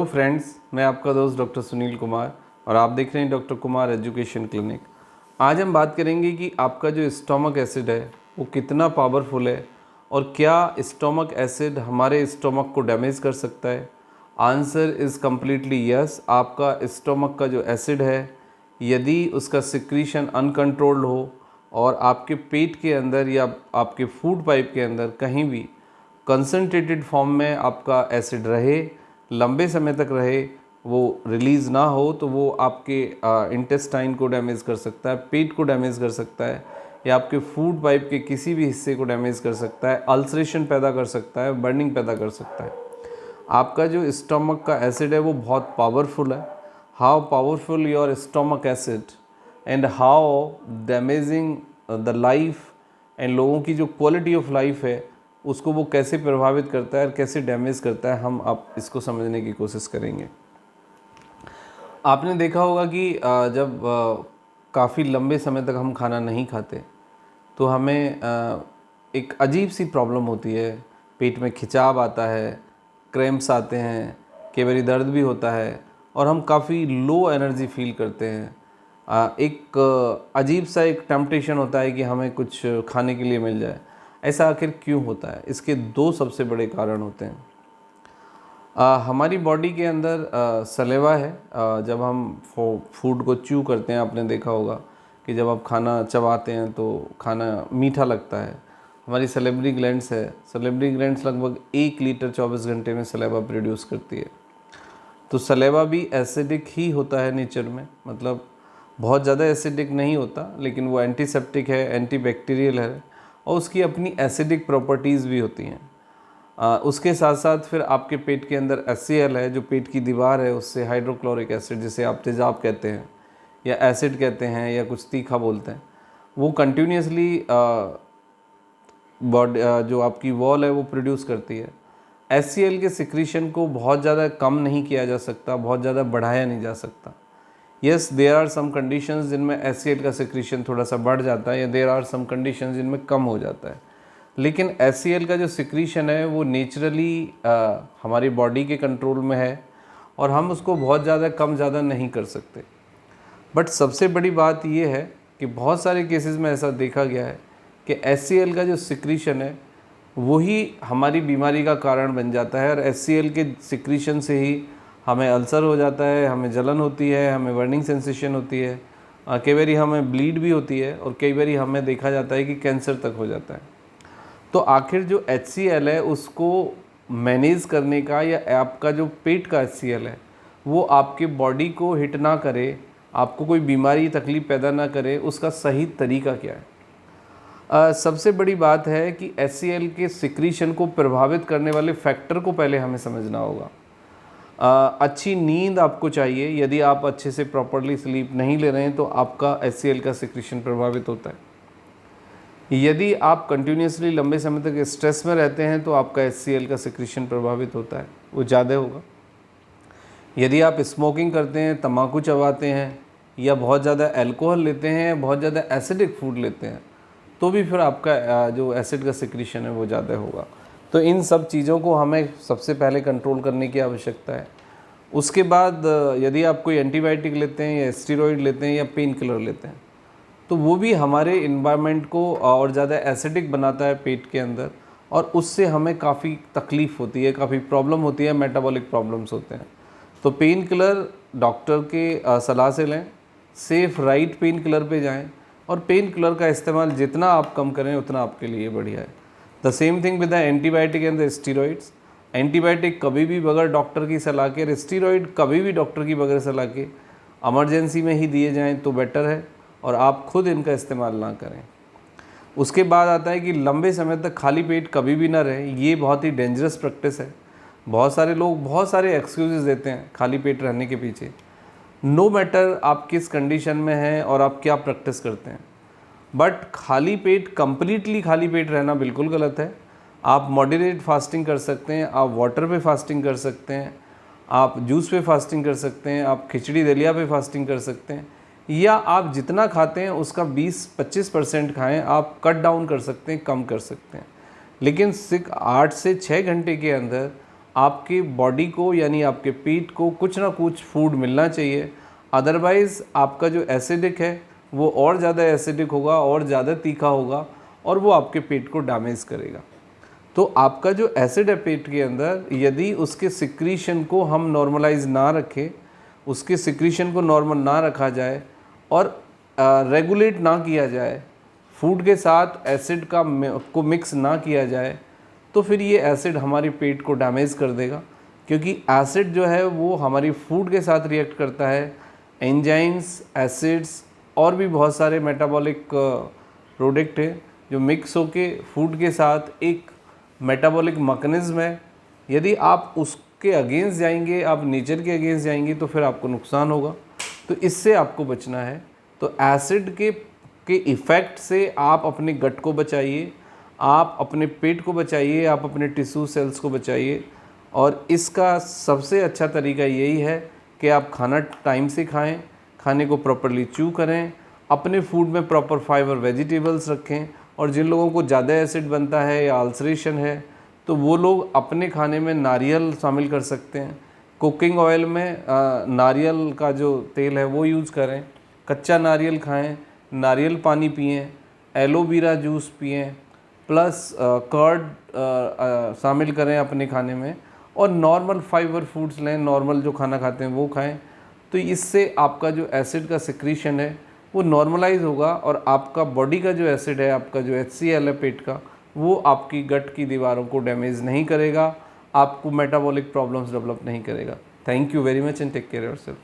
Hello friends, मैं आपका दोस्त डॉक्टर सुनील कुमार और आप देख रहे हैं डॉक्टर कुमार एजुकेशन क्लिनिक। आज हम बात करेंगे कि आपका जो स्टोमक एसिड है वो कितना पावरफुल है और क्या स्टोमक एसिड हमारे स्टोमक को डैमेज कर सकता है। Answer is completely yes. आपका स्टोमक का जो एसिड है यदि उसका सिक्रीशन अनकंट्रोल्ड हो और आपके पेट के अंदर या आपके फूड पाइप के अंदर कहीं भी कंसनट्रेटेड फॉर्म में आपका एसिड रहे, लंबे समय तक रहे, वो रिलीज़ ना हो तो वो आपके इंटेस्टाइन को डैमेज कर सकता है, पेट को डैमेज कर सकता है या आपके फूड पाइप के किसी भी हिस्से को डैमेज कर सकता है, अल्सरेशन पैदा कर सकता है, बर्निंग पैदा कर सकता है। आपका जो स्टमक का एसिड है वो बहुत पावरफुल है। How powerful your stomach acid and how damaging the life and लोगों की जो क्वालिटी ऑफ लाइफ है उसको वो कैसे प्रभावित करता है और कैसे डैमेज करता है, हम आप इसको समझने की कोशिश करेंगे। आपने देखा होगा कि जब काफ़ी लंबे समय तक हम खाना नहीं खाते तो हमें एक अजीब सी प्रॉब्लम होती है। पेट में खिंचाव आता है, क्रैम्प्स आते हैं, कई बार दर्द भी होता है और हम काफ़ी लो एनर्जी फील करते हैं। एक अजीब सा एक टेम्पटेशन होता है कि हमें कुछ खाने के लिए मिल जाए। ऐसा आखिर क्यों होता है? इसके दो सबसे बड़े कारण होते हैं। हमारी बॉडी के अंदर सलेवा है। जब हम फूड को च्यू करते हैं, आपने देखा होगा कि जब आप खाना चबाते हैं तो खाना मीठा लगता है। हमारी सलेवरी ग्लैंड्स है, सलेवरी ग्लैंड्स लगभग 1 लीटर 24 घंटे में सलेवा प्रोड्यूस करती है। तो सलेवा भी एसिडिक ही होता है नेचर में, मतलब बहुत ज़्यादा एसिडिक नहीं होता, लेकिन वो एंटीसेप्टिक है, एंटीबैक्टीरियल है और उसकी अपनी एसिडिक प्रॉपर्टीज़ भी होती हैं। उसके साथ साथ फिर आपके पेट के अंदर HCl है, जो पेट की दीवार है उससे हाइड्रोक्लोरिक एसिड, जिसे आप तेज़ाब कहते हैं या एसिड कहते हैं या कुछ तीखा बोलते हैं, वो कंटिन्यूसली बॉडी जो आपकी वॉल है वो प्रोड्यूस करती है। HCl के सिक्रीशन को बहुत ज़्यादा कम नहीं किया जा सकता, बहुत ज़्यादा बढ़ाया नहीं जा सकता। Yes, there are some conditions जिनमें HCl का सिक्रीशन थोड़ा सा बढ़ जाता है या देयर आर सम कंडीशंस जिनमें कम हो जाता है, लेकिन HCl का जो सिक्रीशन है वो नेचुरली हमारी बॉडी के कंट्रोल में है और हम उसको बहुत ज़्यादा कम ज़्यादा नहीं कर सकते। बट सबसे बड़ी बात ये है कि बहुत सारे केसेस में ऐसा देखा गया है कि HCl का जो सिक्रीशन है वही हमारी बीमारी का कारण बन जाता है और HCl के सिक्रीशन से ही हमें अल्सर हो जाता है, हमें जलन होती है, हमें बर्निंग सेंसेशन होती है, कई बार हमें ब्लीड भी होती है और कई बार हमें देखा जाता है कि कैंसर तक हो जाता है। तो आखिर जो HCl है उसको मैनेज करने का या आपका जो पेट का HCl है वो आपके बॉडी को हिट ना करे, आपको कोई बीमारी तकलीफ़ पैदा ना करे, उसका सही तरीका क्या है? सबसे बड़ी बात है कि HCl के सिक्रीशन को प्रभावित करने वाले फैक्टर को पहले हमें समझना होगा। अच्छी नींद आपको चाहिए। यदि आप अच्छे से प्रॉपरली स्लीप नहीं ले रहे हैं तो आपका HCl का सिक्रीशन प्रभावित होता है। यदि आप कंटिन्यूसली लंबे समय तक स्ट्रेस में रहते हैं तो आपका HCl का सिक्रीशन प्रभावित होता है, वो ज़्यादा होगा। यदि आप स्मोकिंग करते हैं, तंबाकू चबाते हैं या बहुत ज़्यादा अल्कोहल लेते हैं, बहुत ज़्यादा एसिडिक फूड लेते हैं, तो भी फिर आपका जो एसिड का सिक्रीशन है वो ज़्यादा होगा। तो इन सब चीज़ों को हमें सबसे पहले कंट्रोल करने की आवश्यकता है। उसके बाद यदि आप कोई एंटीबायोटिक लेते हैं या स्टेरॉइड लेते हैं या पेन किलर लेते हैं तो वो भी हमारे इन्वायरमेंट को और ज़्यादा एसिडिक बनाता है पेट के अंदर और उससे हमें काफ़ी तकलीफ़ होती है, काफ़ी प्रॉब्लम होती है, मेटाबॉलिक प्रॉब्लम्स होते हैं। तो पेन किलर डॉक्टर के सलाह से लें, सेफ राइट पेन किलर पे जाएं और पेन किलर का इस्तेमाल जितना आप कम करें उतना आपके लिए बढ़िया है। The same thing with the antibiotic and the steroids. Antibiotic कभी भी बगैर डॉक्टर की सलाह के और स्टीरॉइड कभी भी डॉक्टर की बगैर सलाह के इमरजेंसी में ही दिए जाएँ तो बेटर है और आप खुद इनका इस्तेमाल ना करें। उसके बाद आता है कि लंबे समय तक खाली पेट कभी भी ना रहे। ये बहुत ही डेंजरस प्रैक्टिस है। बहुत सारे लोग बहुत सारे एक्सक्यूजेस देते हैं खाली पेट रहने के पीछे। नो मैटर आप किस कंडीशन में हैं और आप क्या प्रैक्टिस करते हैं, बट खाली पेट, कंप्लीटली खाली पेट रहना बिल्कुल गलत है। आप मॉडरेट फास्टिंग कर सकते हैं, आप वाटर पे फास्टिंग कर सकते हैं, आप जूस पे फास्टिंग कर सकते हैं, आप खिचड़ी दलिया पे फास्टिंग कर सकते हैं, या आप जितना खाते हैं उसका 20-25% खाएं। आप कट डाउन कर सकते हैं, कम कर सकते हैं, लेकिन 8 से 6 घंटे के अंदर आपकी बॉडी को यानी आपके पेट को कुछ ना कुछ फूड मिलना चाहिए, अदरवाइज़ आपका जो एसिडिक है वो और ज़्यादा एसिडिक होगा और ज़्यादा तीखा होगा और वो आपके पेट को डैमेज करेगा। तो आपका जो एसिड है पेट के अंदर, यदि उसके सिक्रीशन को हम नॉर्मलाइज ना रखें, उसके सिक्रीशन को नॉर्मल ना रखा जाए और रेगुलेट ना किया जाए, फूड के साथ एसिड को मिक्स ना किया जाए, तो फिर ये एसिड हमारे पेट को डैमेज कर देगा। क्योंकि एसिड जो है वो हमारी फूड के साथ रिएक्ट करता है, एंजाइम्स, एसिड्स और भी बहुत सारे मेटाबॉलिक प्रोडक्ट है जो मिक्स होके फूड के साथ एक मेटाबॉलिक मैकेनिज्म है। यदि आप उसके अगेंस्ट जाएंगे, आप नेचर के अगेंस्ट जाएंगे, तो फिर आपको नुकसान होगा। तो इससे आपको बचना है। तो एसिड के इफ़ेक्ट से आप अपने गट को बचाइए, आप अपने पेट को बचाइए, आप अपने टिश्यू सेल्स को बचाइए। और इसका सबसे अच्छा तरीका यही है कि आप खाना टाइम से खाएं, खाने को प्रॉपरली च्यू करें, अपने फूड में प्रॉपर फाइबर वेजिटेबल्स रखें। और जिन लोगों को ज़्यादा एसिड बनता है या अल्सरेशन है, तो वो लोग अपने खाने में नारियल शामिल कर सकते हैं। कुकिंग ऑयल में नारियल का जो तेल है वो यूज़ करें, कच्चा नारियल खाएं, नारियल पानी पिएं, एलोवेरा जूस पिएं, प्लस कर्ड शामिल करें अपने खाने में, और नॉर्मल फाइबर फूड्स लें, नॉर्मल जो खाना खाते हैं वो खाएं। तो इससे आपका जो एसिड का सिक्रीशन है वो नॉर्मलाइज होगा और आपका बॉडी का जो एसिड है, आपका जो HCl है पेट का, वो आपकी गट की दीवारों को डैमेज नहीं करेगा, आपको मेटाबॉलिक प्रॉब्लम्स डेवलप नहीं करेगा। Thank you very much and take care yourself.